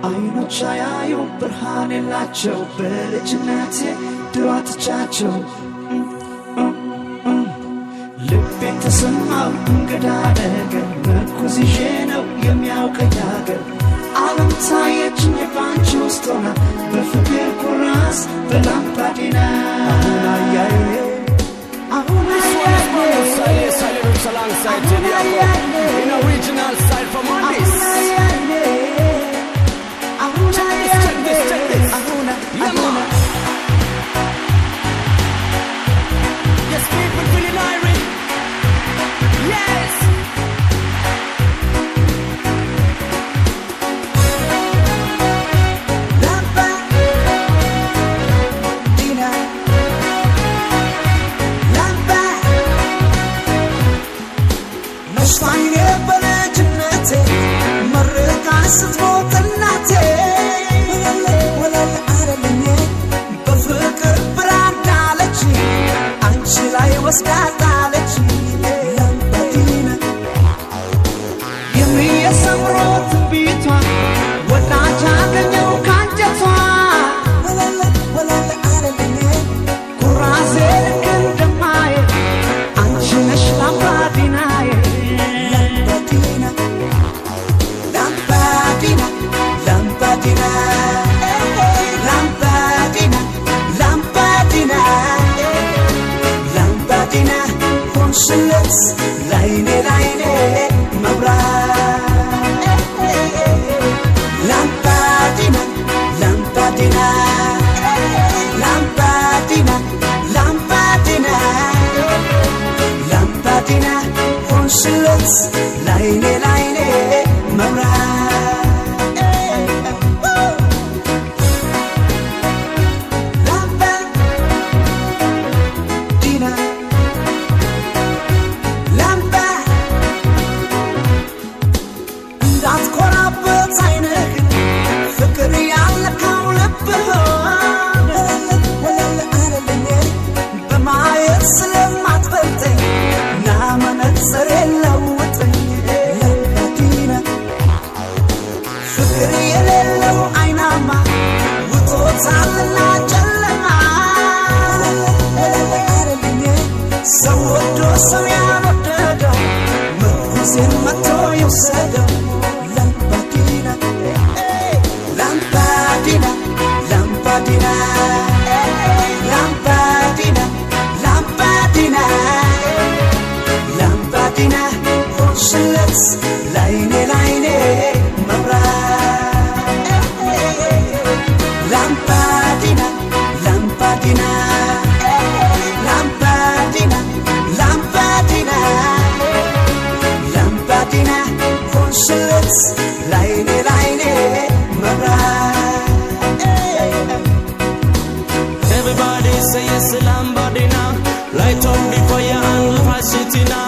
አይኖች አያዩ ብርሃን የላቸው በልጅነቴ ድሮ አጥቻቸው ልቤን ተሰማው እንግዳ ነገር መርኩዝ ይዤ ነው የሚያውቀኝ አገር ዓለም ታየችኝ ባንቺ ውስጥ ሆና በፍቅር ኩራዝ በላምባዲና alongside Tidiaco in original style from Mondis. Check this. Yeah, man. Yes, people feeling irate. Yes. Fine በልጅነቴ መርቃ ስትሞት እናቴ ወለል አረልኝ በፍቅር ብራዳ አለች አንቺ ላይ ወስዳታለች ላምባዲና የሚያሰምሮት ቤቷ ወዳጅ አገኘው ካንጀቷ ወለል አረልኝ ኩራዜ ልክ እንደማየ አንቺ ነሽ ላምባዲናዬ Konsulat layne mabra lampadina konsulat layne mabra So ya no te me puse mato yo sedo lampadina konsulat layne mabra lampadina konsulat layne mabra. Everybody say yes, Lambadina. Light up the fire and pass it in.